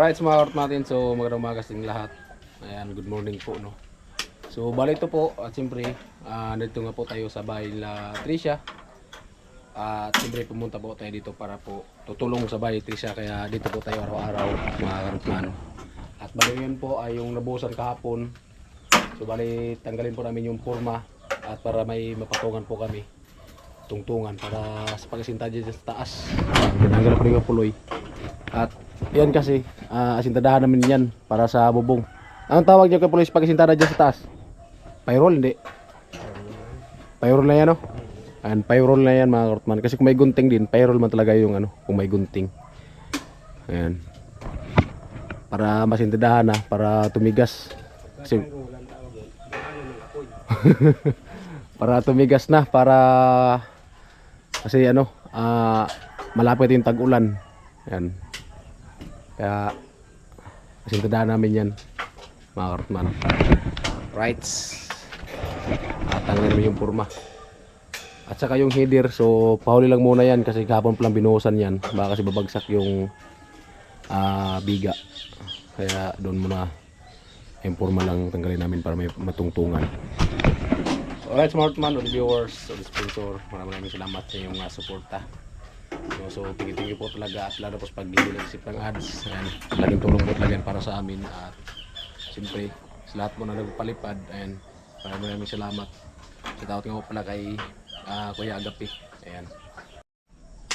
Alright, mga kort natin. So, magandang umaga sa inyong lahat. Ayan, good morning po, no. So, bali ito po. At siyempre, nandito nga po tayo sa bahay nila Tricia. At siyempre, pumunta po tayo dito para po tutulong sa bahay Tricia. Kaya dito po tayo araw-araw, mga karotman. At bali yun po ay yung nabuhusan kahapon. So, bali tanggalin po namin yung forma. At para may mapatungan po kami. Tungtungan para sa pag-asinta dyan sa taas. Tinanggal po yung puloy. At yan kasi, asintadahan namin yan para sa bubong. Anong tawag nyo kay pulis pag asintada dyan sa taas? Pyrol, hindi? Pyrol na yan, no? Ayan, pyrol na yan mga kortman. Kasi kung may gunting din, pyrol man talaga yung ano, kung may gunting. Ayan. Para masintadahan na, para tumigas. Kasi, para tumigas na, para kasi ano, malapit yung tag-ulan. Ayan. Kaya asintadahan namin yan mga karotman. Rights. At tanggalin yung purma. At saka yung header. So pahuli lang muna yan kasi kahapon palang binuhusan yan. Baka kasi babagsak yung biga. Kaya doon muna yung purma lang tanggalin namin para may matungtungan. Alright, smart man, all viewers, all sponsor, maraming salamat sa inyong suporta. So tingin-tingin po talaga at lalo po sa pag-iisip ng ads. Ayan, laging tulong po talaga para sa amin. At siyempre sa lahat mo na nagpalipad, ayan, maraming salamat. Sa tawag nga po pala kay Kuya Agapi. Ayan.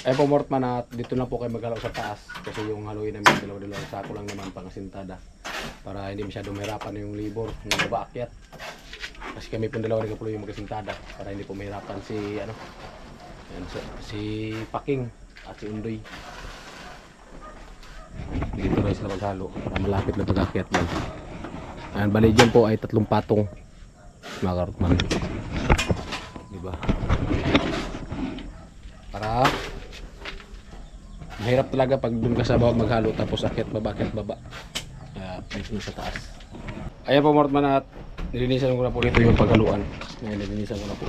Ayan po Mortman, at dito na po kayo maghalaw sa taas. Kasi yung haluin namin dalawa-dalawang sako lang naman pang asintada. Para hindi masyadong mahirapan yung libor ng baba akyat. Kasi kami po dalawa rin po yung mag-asintada. Para hindi po mahirapan si ano. Ayan, si Paking at si Undoy. Dito rin sila maghalo para malapit na pag-akyat lang. Ayan, bali dyan po ay 3 patong mga karotman. Diba? Para mahirap talaga pag dun ka sa bawah maghalo tapos akyat baba. Kaya dito sa taas. Ayan po mga karotman, at nilinisan ko na po dito yung paghaluan. Ayan, nilinisan ko na po.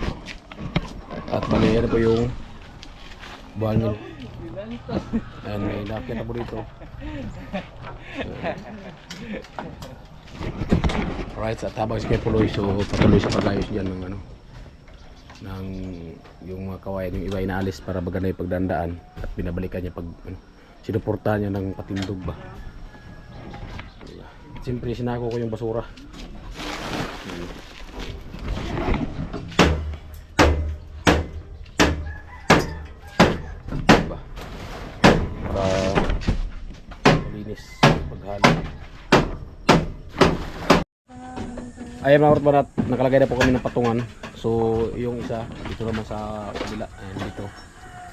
At bali yan po yung buwan nyo. Ayan, may nakita po dito. Alright, at habang si Kepuloy, so patuloy sa pag-ayos dyan ng ano, ng yung mga kawayan, yung iba inaalis para maganda yung pagdandaan. At binabalikan niya pag ano, sinuportahan niya ng patindog ba. Siyempre sinako ko yung basura. Ayan mga kortman, at nakalagay na po kami ng patungan. So yung isa dito naman sa kabila. Ayan dito.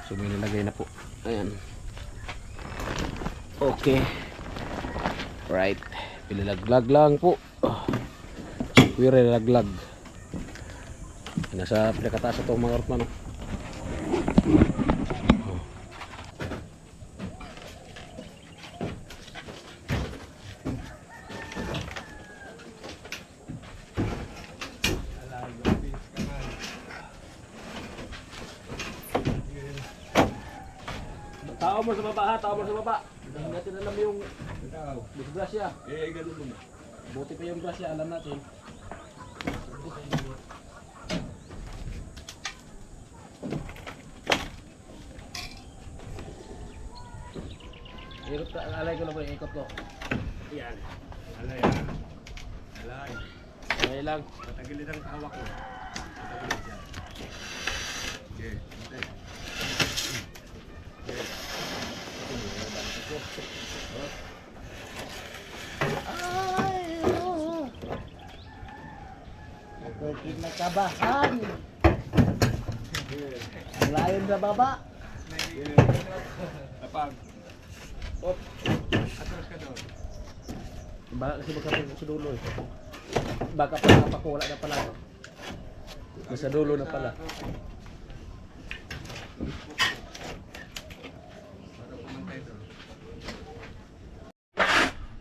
So may nilagay na po. Ayan. Okay. Right. Pilalaglag lang po. Kuwira laglag. Nasa pinakataas ito mga kortman. Tao mo sa baba ha, tao mo sa baba. Hindi natin alam yung disgrasya. Ganun mo. Buti pa yung grasya, alam natin. Hirap ka, alay ko lang po yung ikot ko. Yan. Alay ha. Alay. Alay lang. Patagilid ang hawak ko. Patagilid yan. Okay. Ako'y kinakabahan. Layon sa baba. Lapag. Op. Atras ka doon. Baka kasi magkapag sa dulo eh. Baka pa napakula na pala. Nasa dulo na pala.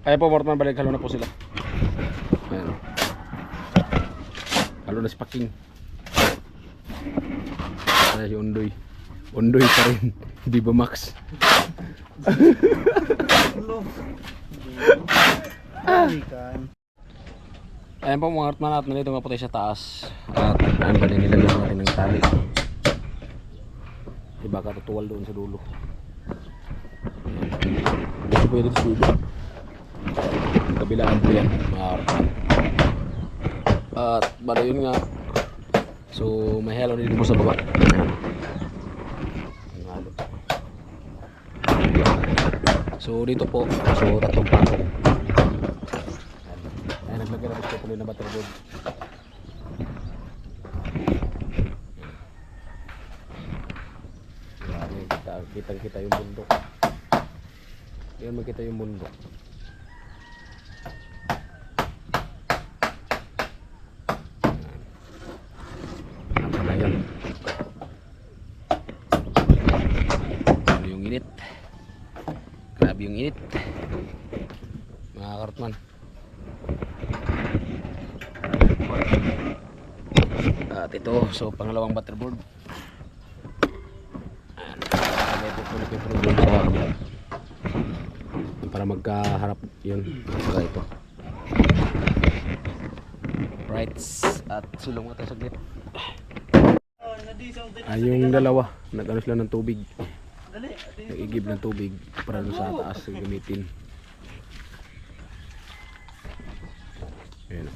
Ayan po Mortman, balik halo na po sila. Ayan. Halo na si Paking. Ayan si Undoy. Undoy pa rin. Hindi ba Max? Ayan po mga Hartman at nandito nga po tayo sa taas. At ang bali nilagyan natin ng tali. Diba katutuwal doon sa dulo. Dito po yung dito. Kabilaan po yan mga Hartman. At bali yun nga. So may hello dito po sa baba. So dito po, so tatlong patong. Ay naglagay na gusto tuloy na butterboard. Kita yung bundok. Yan makita yung bundok. Apa na yan? Ano yung init? Grabe yung init mga Hartman. At ito, so pangalawang butterboard. Para magkaharap yun saka ito rights at sulong natin saglit. Yung dalawa nag-ano sila ng tubig, nag-igib ng tubig para doon sa taas gamitin. Ayan.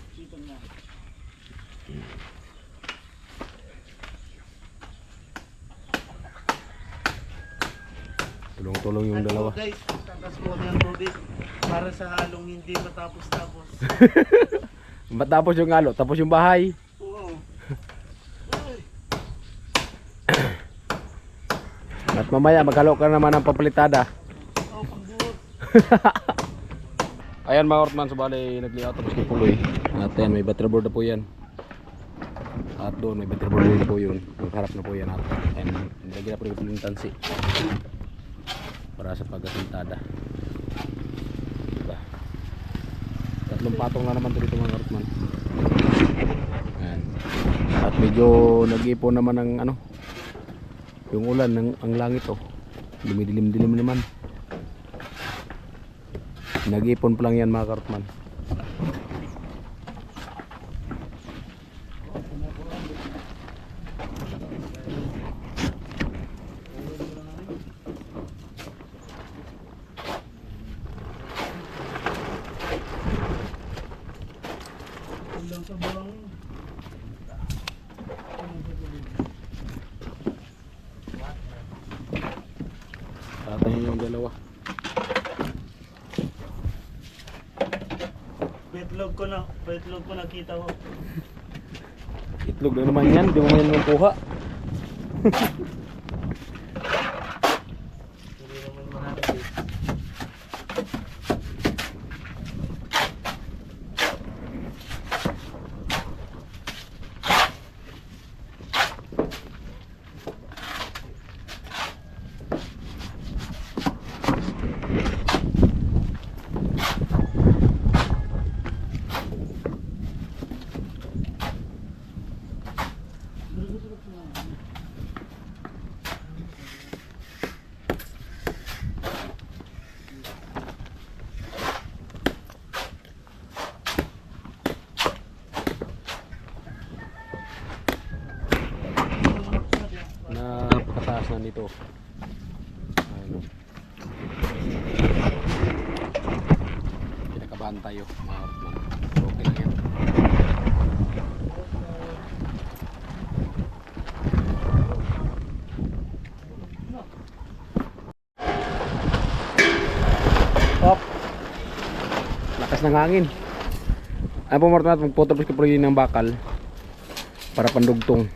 Tulong-tulong yung dalawa. Guys, takas mo ng tubig para sa halong hindi matapos-tapos. Matapos yung halo, tapos yung bahay. Oo. At mamaya maghalo ka naman ng papalitada. Oh, pagbuot. Ayan mga Hartman, so bali nag-layout tapos kay Puloy. At yan, may butterboard na po yan. At doon may butterboard na po yun. Magharap na po yan. At nilagyan na po rin yung tansi para sa pag-asintada. Diba? Tatlong patong na naman dito mga Hartman. Ayan. At medyo nag-ipon naman ng ano, yung ulan ng ang langit oh. Dumidilim-dilim naman. Nag-ipon pa lang yan mga Hartman. Tatay yung dalawa. Betlog ko nakita ko. Itlog na naman yan, di mo yan makuha. Hindi naman marami. Napakataas na nito. Ano? Pinakabahan tayo mga Hartman. Okay lang yan. Hop! Lakas ng hangin. Ano po Martin, magpotobos ko po yun ng bakal para pandugtong.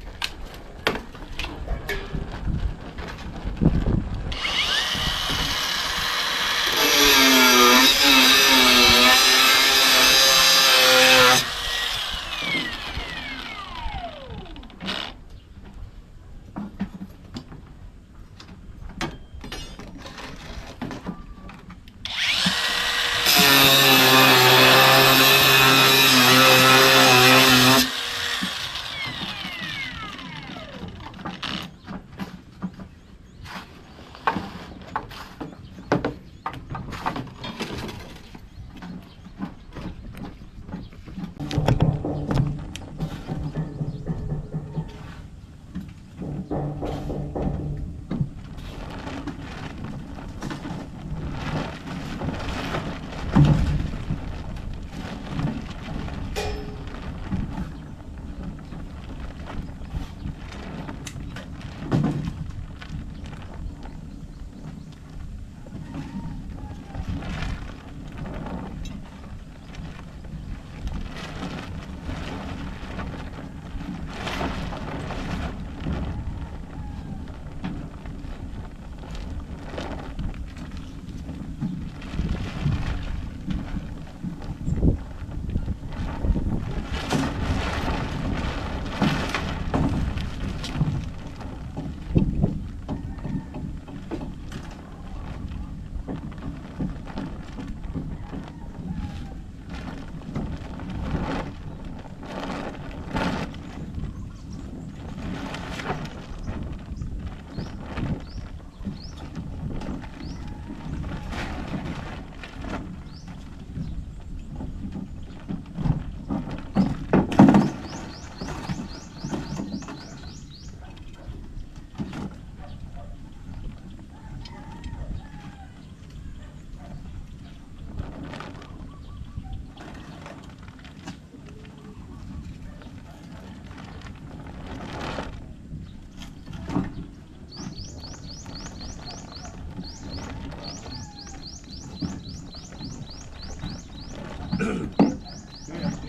Di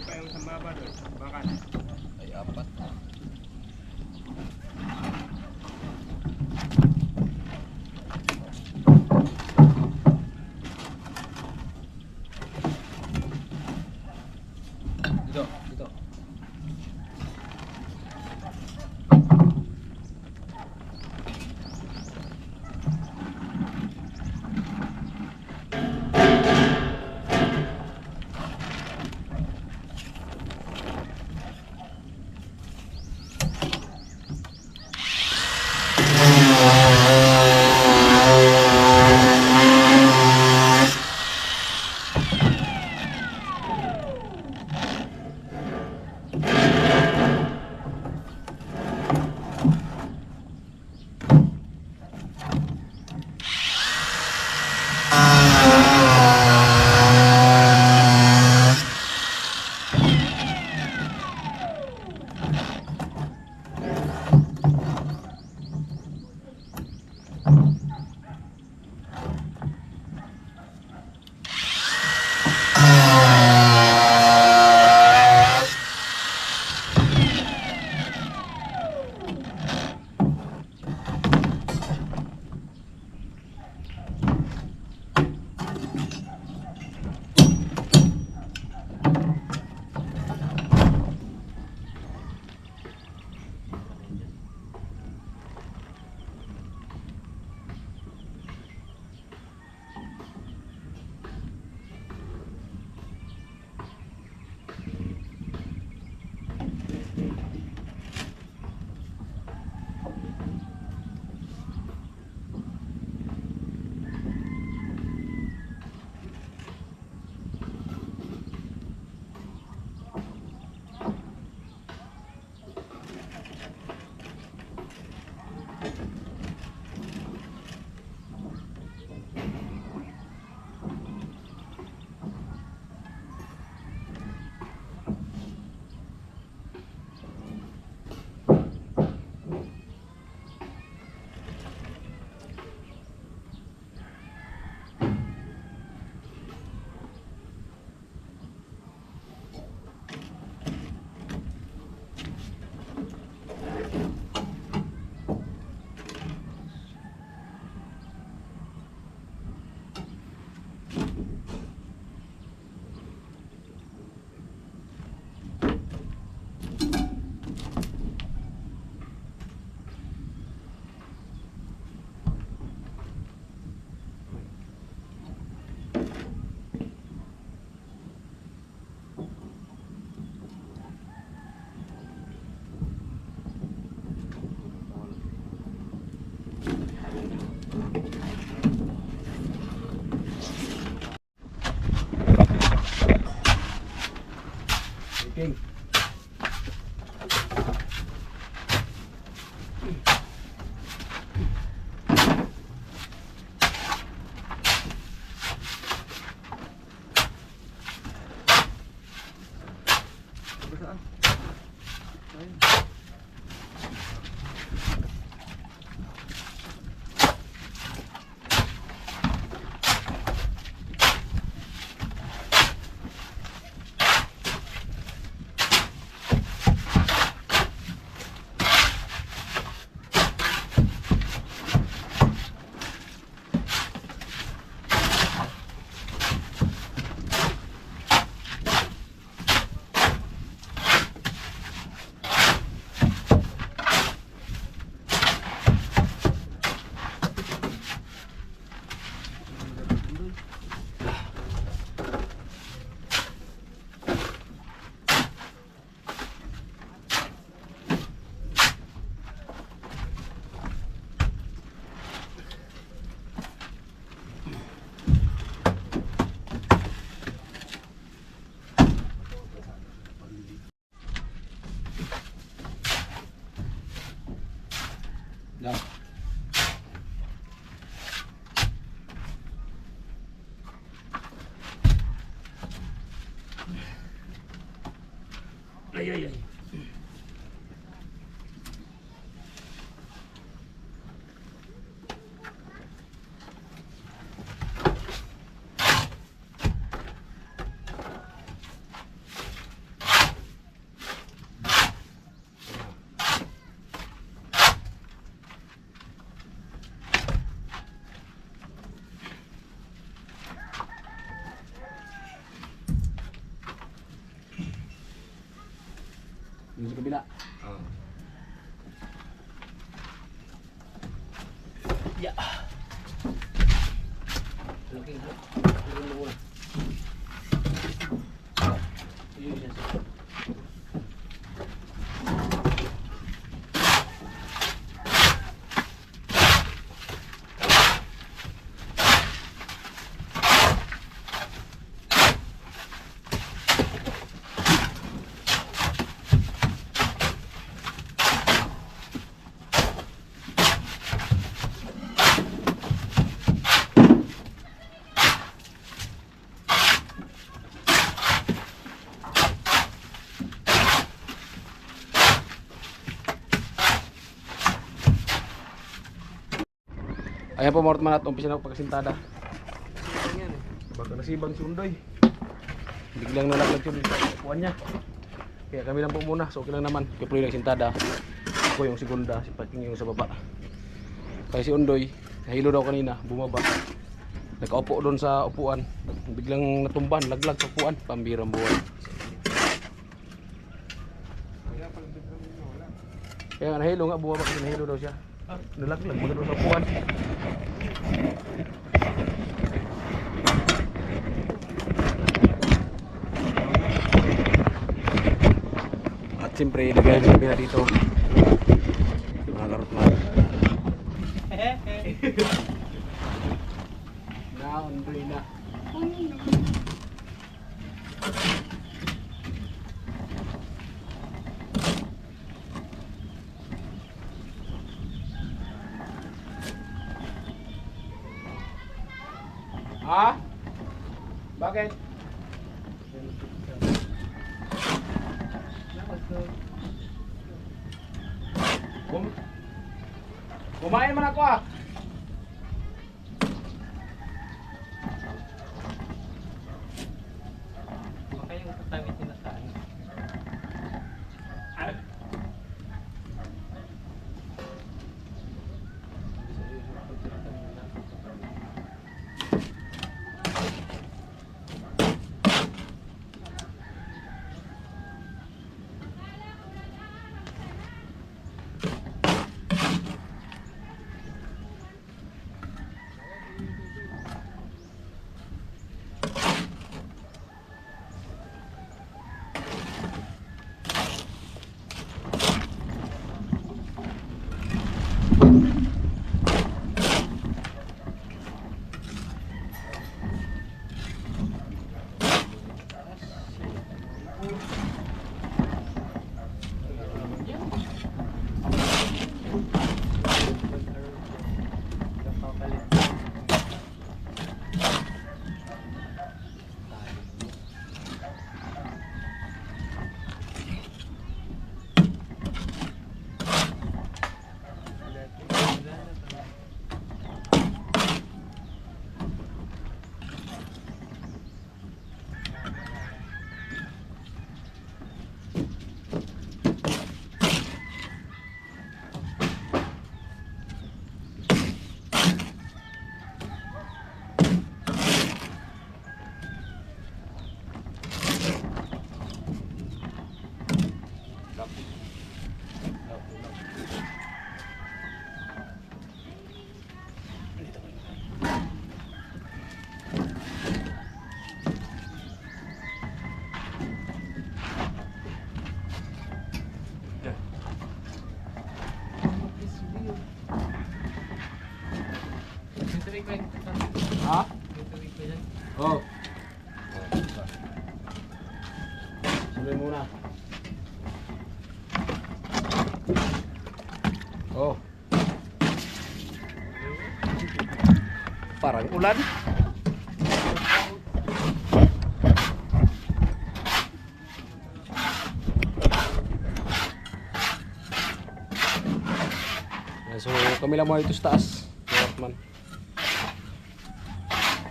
pa yung sa baba doon. Bakit? Ay, apat. Dito, dito. King. Daw. Ay, ay, ay. Yung sa kabila. Oh. Ya. Okay, bro. Turun mo muna. Yun yan. Ayan po mga man at umpisa na ako pagkasintada. Sino yan eh? Baka nasibang si Undoy. Biglang nalaglag siya dito sa upuan niya. Kaya kami lang po muna. So okay lang naman. Kaya po yung nagsintada. Ako yung segunda. Si Pating yung sa baba. Kaya si Undoy, nahilo daw kanina. Bumaba. Nakaupo doon sa upuan. Biglang natumban. Laglag sa upuan. Pambirang buwan. Kaya nga nahilo nga. Bumaba kasi nahilo daw siya. Nalaglag. Mga doon sa upuan. At siyempre, lagyan yung sabi na dito. Mga karotman. Undoy na. Ha? Bakit? Kumain man ako ah. Baka yung tatawid nila sa ano. Ha? Oh. Suloy muna. Oh. Parang ulan. So kami lang mga ito sa taas. Man.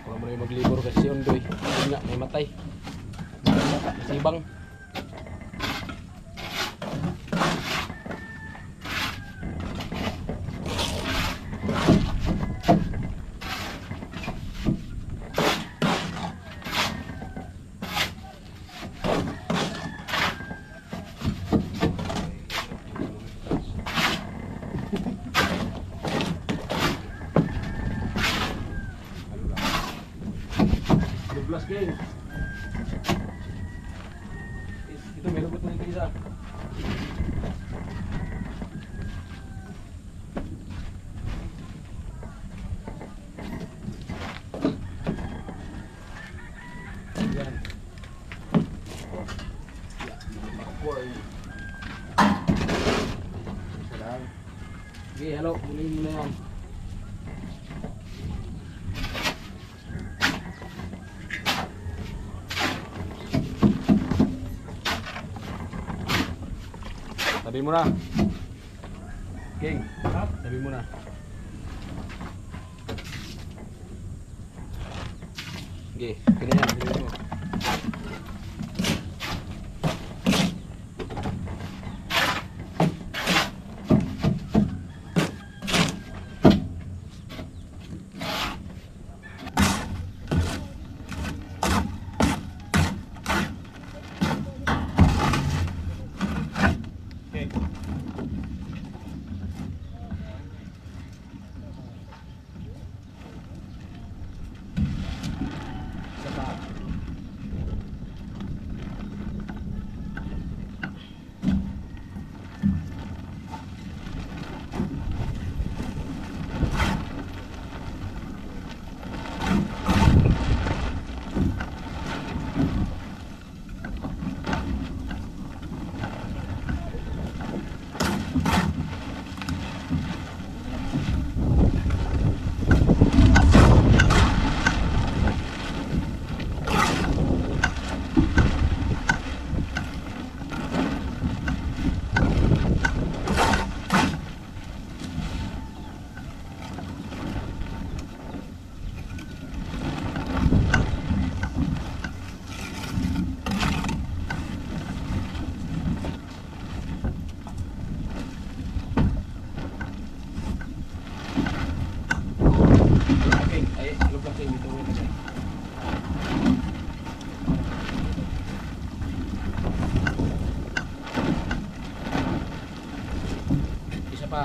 Wala mo na yung maglibor kasi si Undoy. Yun nga, may matay. Sibang. King. Ito, meron ko ito isa. Yan. Popcorn. Isa lang. Okay, hello. Muli mo na yan. Sabi mo na. King, sabi mo na. Okay, ganyan yan. Sabi mo. Isa pa.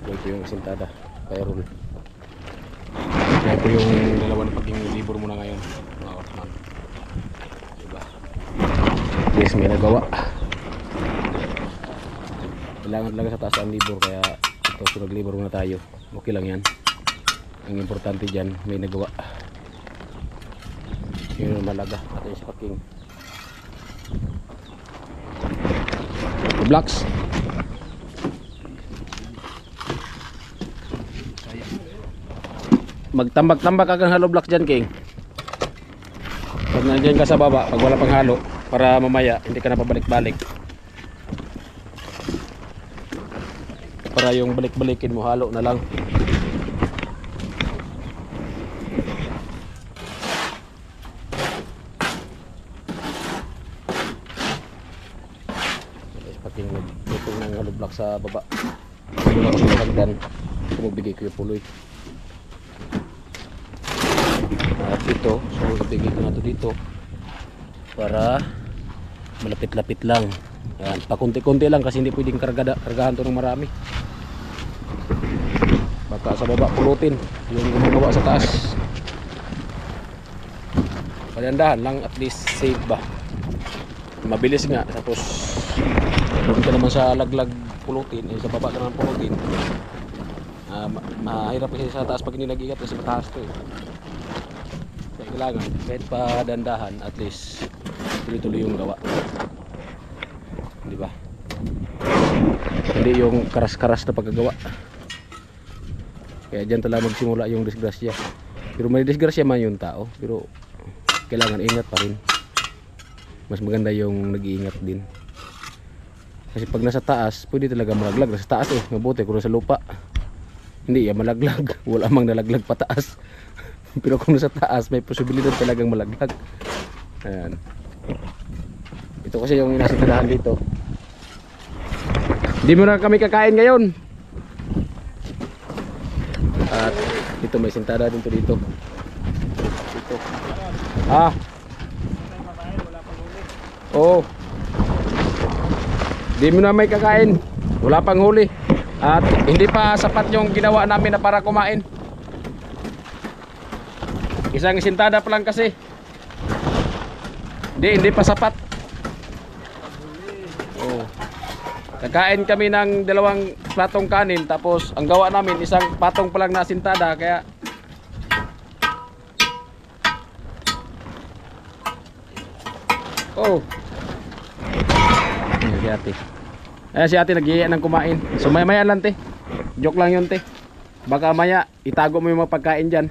Ito yung sintada. Kaya roll. Kaya ito yung dalawa na paging libur muna ngayon. Mga Ortman. Diba? Yes, may nagawa. Kailangan talaga sa taas ang libur. Kaya ito, sunod libur muna tayo. Okay lang yan. Ang importante dyan, may nagawa. Yun yung malaga. At yung si Paking. Blocks. Magtambak-tambak ka kang hollow blocks dyan, King. Pag nandiyan ka sa baba, pag wala pang halo, para mamaya hindi ka na pabalik-balik. Para yung balik-balikin mo, halo na lang. Paking nagtutong ng hollow block sa baba. Hindi ako sinagdan. Kumabigay ko yung puloy. At ito, so magbigay ko na ito dito para malapit-lapit lang. Yan, pakunti-kunti lang kasi hindi pwedeng kargahan ito ng marami. Baka sa baba pulutin yung gumagawa sa taas. Padandahan lang, at least safe ba. Mabilis nga, tapos hindi ka naman sa laglag pulutin, sa baba ka naman pulutin. Mahirap kasi sa taas pag nilag-ingat kasi mataas ito eh. Kailangan kahit pa dandahan, at least tuloy-tuloy yung gawa, di ba? Hindi yung karas-karas na pagkagawa. Kaya dyan talaga magsimula yung disgrasya. Pero may disgrasya man yung tao, pero kailangan ingat pa rin. Mas maganda yung nag-iingat din. Kasi pag nasa taas, pwede talaga malaglag. Nasa taas eh, mabuti. Kung nasa lupa, hindi ya malaglag. Wala mang nalaglag pataas. Pero kung nasa taas, may posibilidad talagang malaglag. Ayan. Ito kasi yung inasintahan dito. Hindi mo na kami kakain ngayon. At ito may sintada dito dito. Dito. Ah. Oh. Hindi mo na may kakain. Wala pang huli. At hindi pa sapat yung ginawa namin na para kumain. Isang sintada pa lang kasi. Hindi pa sapat. Oh. Kakain kami ng 2 platong kanin, tapos ang gawa namin isang patong pa lang na sintada, kaya oh. Ayan si ate. Ayan si ate nag-iiyan ng kumain. So maya lang te. Joke lang yun te. Baka maya itago mo yung mga pagkain dyan.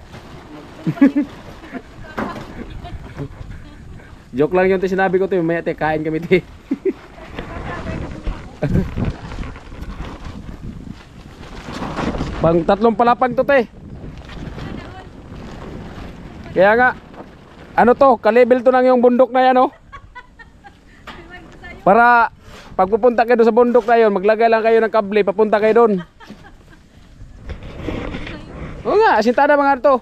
Joke lang yun te, sinabi ko te, maya te, kain kami te. Pang 3 palapag to te. Kaya nga, ano to, kalibel to nang yung bundok na yan oh. Para pag pupunta kayo sa bundok na yun, maglagay lang kayo ng kable, papunta kayo doon. Oo nga, sintada mga to.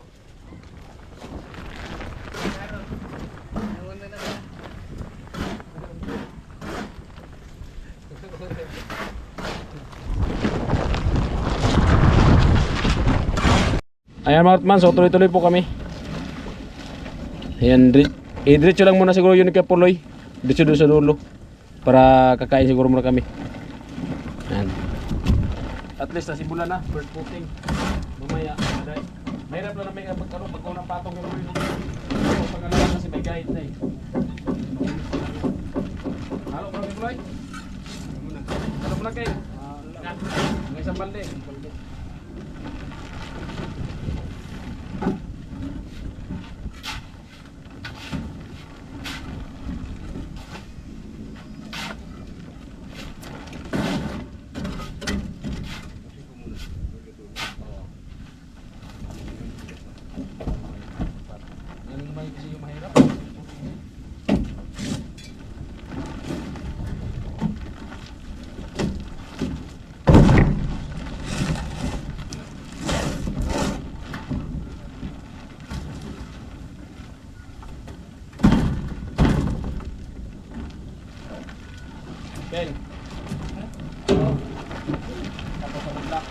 Ayan mga Ortman, so tuloy-tuloy po kami. Ayan, diretso lang muna siguro yun kay Puloy. Diretso doon sa dulo. Para kakain siguro muna kami. Ayan. At least nasimulan na, first footing. Mamaya, mahirap lang na may pagkaw ng patong yung Puloy. Pag-alaman kasi may guide na eh. Halo pa kay Puloy? Halo muna kayo. May isang balde. Ben. Tapos sa block.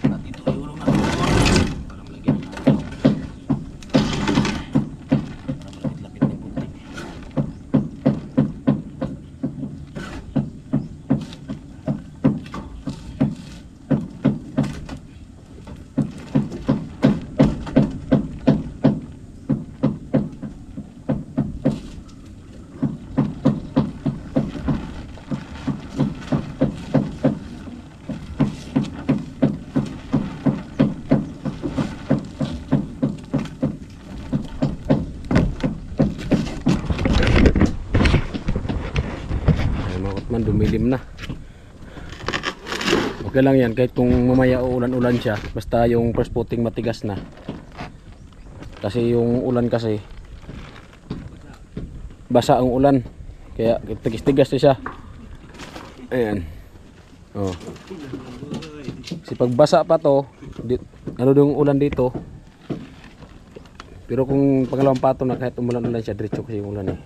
At ito iulong natin para malagyan natin. Para malapit-lapit ng puti. Ay, mga kutman, dumilim na. Okay lang yan kahit kung mamaya ulan-ulan siya, basta yung first footing matigas na. Kasi yung ulan kasi basa ang ulan, kaya tigis-tigas na siya. Ayan. Oh. Kasi pag basa pa to, ano yung ulan dito. Pero kung pangalawang pato na, kahit umulan-ulan siya, diretso kasi yung ulan eh.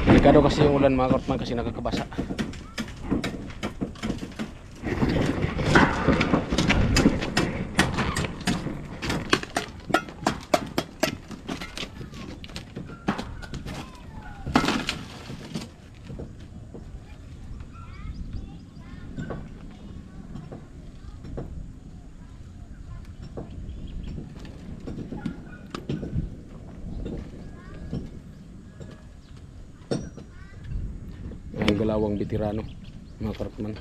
Delikado kasi yung ulan mga kutman kasi nakakabasa. Ang galawang bitirano mga kutman.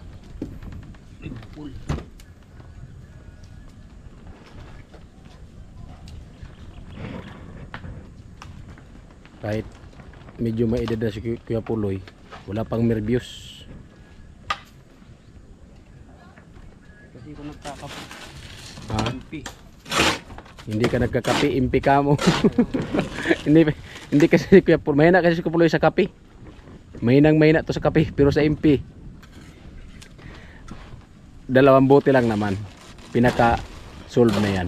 Kahit medyo maedad na si Kuya Puloy, wala pang nervyos. Kasi kung nagkakapo. Ha? Impi. Hindi ka nagkakape, impi ka mo. hindi kasi si Kuya Puloy, mahina kasi si Kuya Puloy sa kape. Mahina to sa kape, pero sa impi dalawang bote lang naman. Pinaka solve na yan.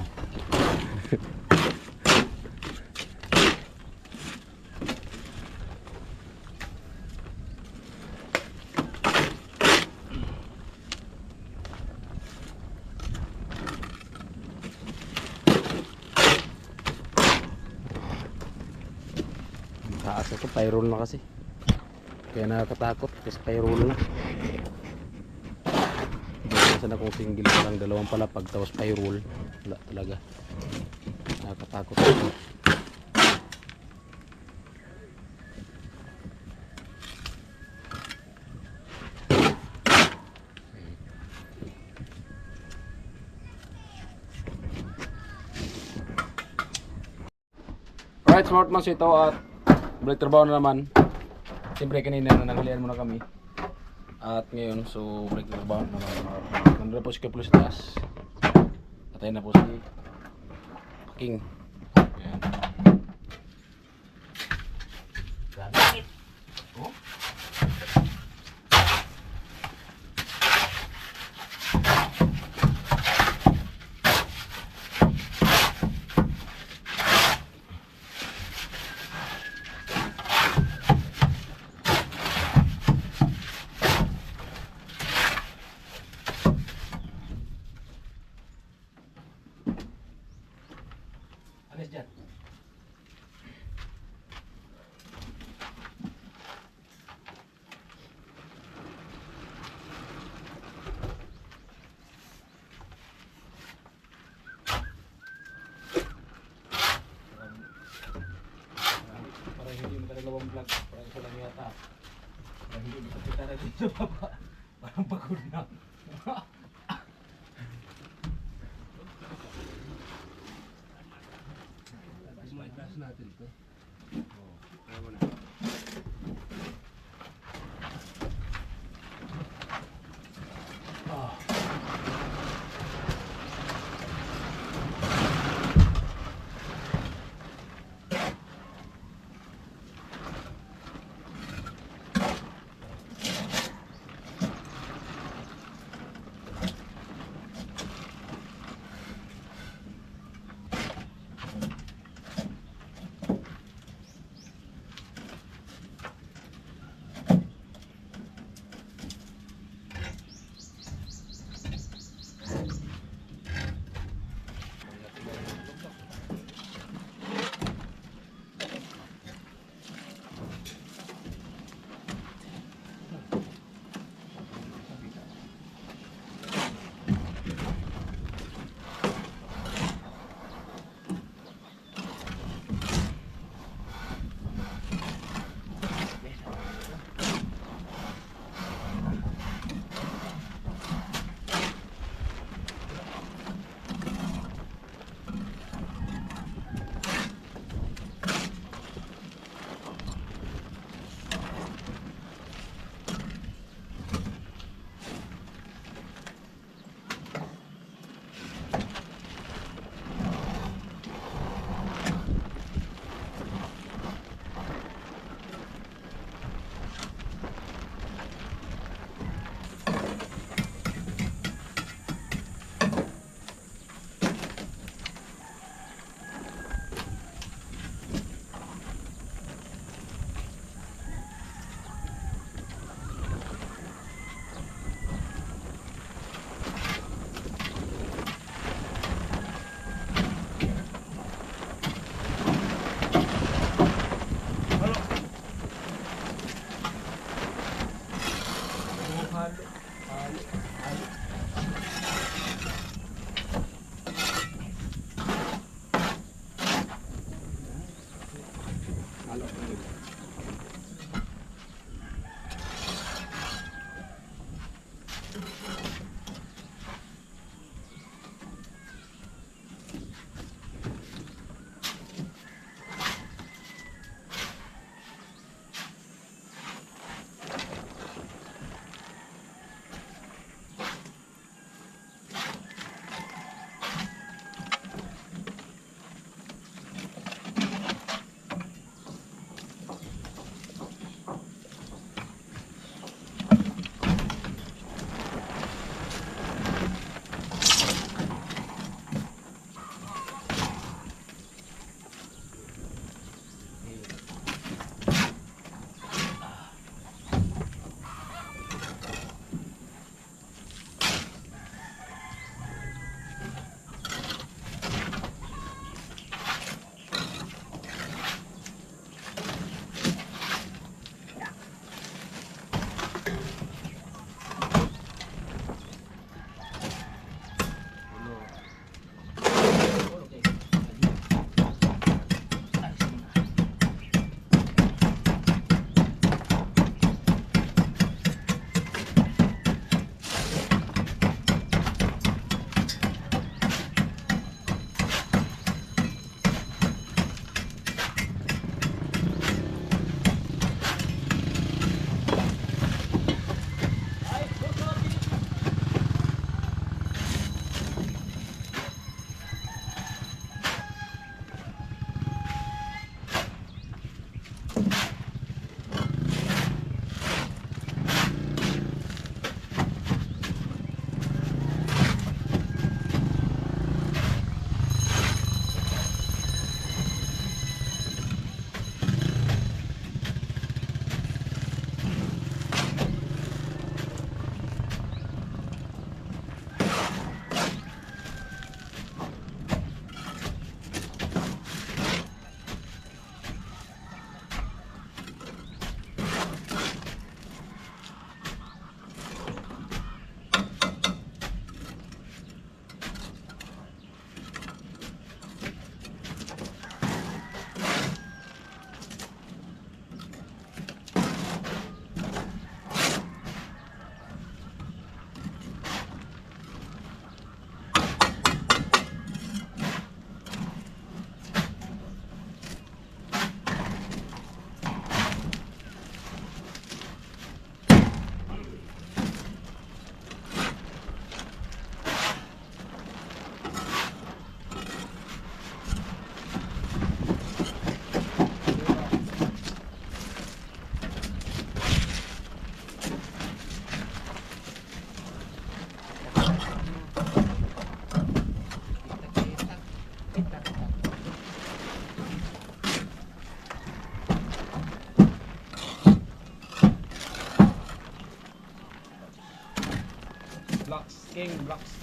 Taas ito, pyrol na kasi. Kaya nakakatakot kasi pyrol na. Sana kung single pa lang, dalawang palapag tapos pyrol. Wala talaga. Nakakatakot. Alright, Smartmans ito at balik trabaho na naman. Siyempre kanina na naghalian muna kami. At ngayon, so balik trabaho na naman. Nandun na po si Kaplo sa taas. Patay na po si King. Ayan. Gamit. Oh. vlog. Parang ito lang yata. Parang hindi kita na dito baba. Parang pagod na. Itaas natin ito. Ayaw mo na. blocks.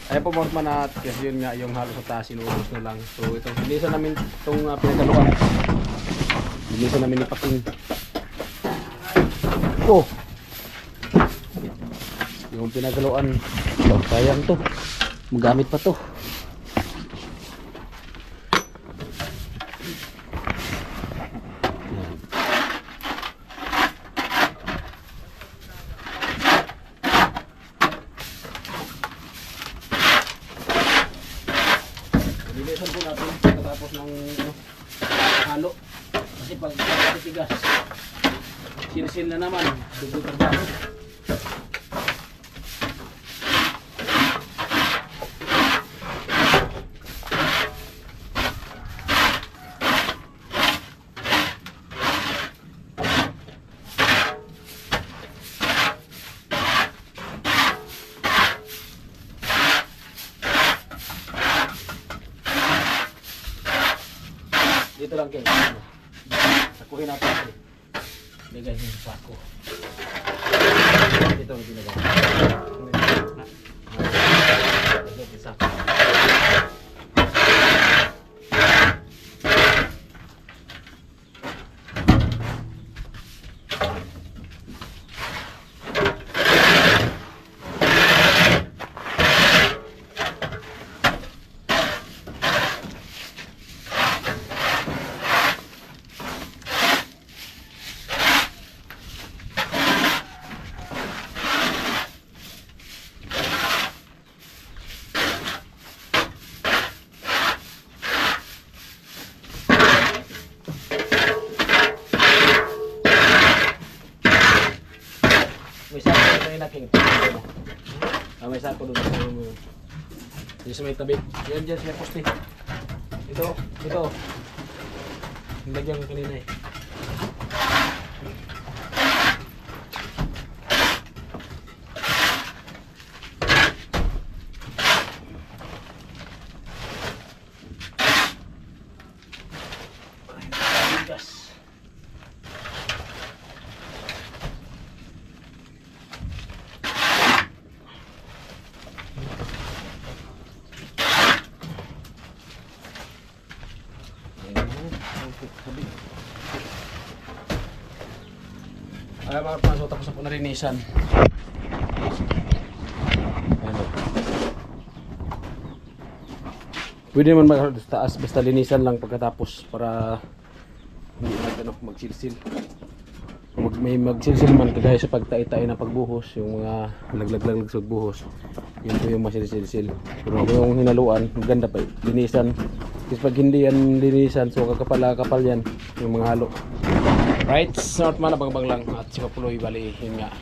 Ayan po mga man at yun nga yung halos sa taas inuubos na lang. So ito, linisan namin itong pinagaluan. Linisan namin ni Paking. Oh! Yung pinagaluan. Oh, sayang to. Magamit pa to. Linisan po natin pagkatapos ng halo. Kasi pag tigas, sinsil na naman. Dugo trabaho. Dito lang kayo. Sakuhin natin ito. Lagay niyo sa sako. Ito ang ginagawa. Lagay sa sako. May sako doon na King. May sako doon sa may tabi. Yan dyan sa poste. Ito. Nilagyan ko kanina eh. Gas. Ay mga paso, tapos na po narinisan. Pwede naman magtaas, basta linisan lang pagkatapos para hindi magsilsil. May magsilsil man kagaya sa pagtai-tai na pagbuhos, yung mga laglag sa buhos, yun po yung masilsil. Pero yung hinaluan, maganda pa linisan. Kasi pag hindi yan linisan, so kakapal yan yung mga halo. Right, North man, abang lang. At si Kapuloy, bali, yun nga.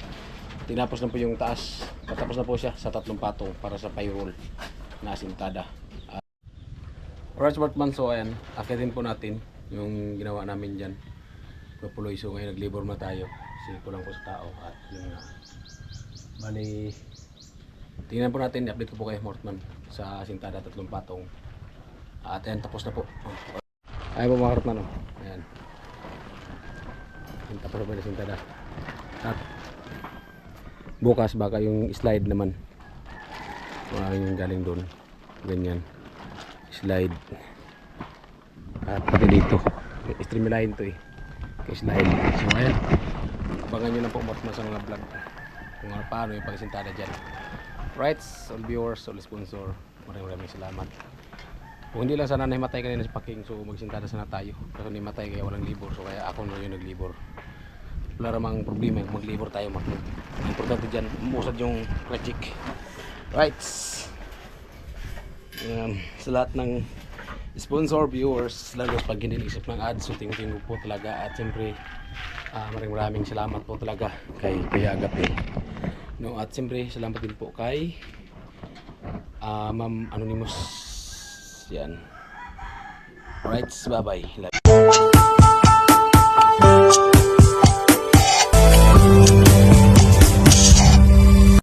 Tinapos na po yung taas. Patapos na po siya sa 3 patong para sa payroll na asintada. Alright, Sportman, so ayan, akitin po natin yung ginawa namin dyan. Kapuloy, so ngayon nag-labor na tayo. Kasi kulang po sa tao. At yun nga. Bali, tingnan po natin, i-update ko po kay Mortman sa asintada 3 patong. At ayan, tapos na po. Ayan po mga Mortman, oh. Ayan. Tapos na po yung asintada. At bukas baka yung slide naman. Yung galing doon. Ganyan. Slide. At pati dito. Streamline to eh. Kay slide. So ayan. Abangan nyo na po Mortman sa mga vlog. Kung paano yung pag-asintada dyan. Right, all viewers, all sponsor. Maraming salamat. Kung hindi lang sana nahimatay kanina sa packing, so magsintada sana tayo. Kasi nahimatay kaya walang libor, so kaya ako na yung naglibor. Wala namang problema kung maglibor tayo. Ang importante dyan, umusad yung project. Right. Sa lahat ng sponsor, viewers, lalo pag hindi naisip ng ads, so tingin po talaga. At siyempre, maraming salamat po talaga kay Kuya Agape. No, at siyempre, salamat din po kay Ma'am Anonymous. Yan. Alright, bye-bye.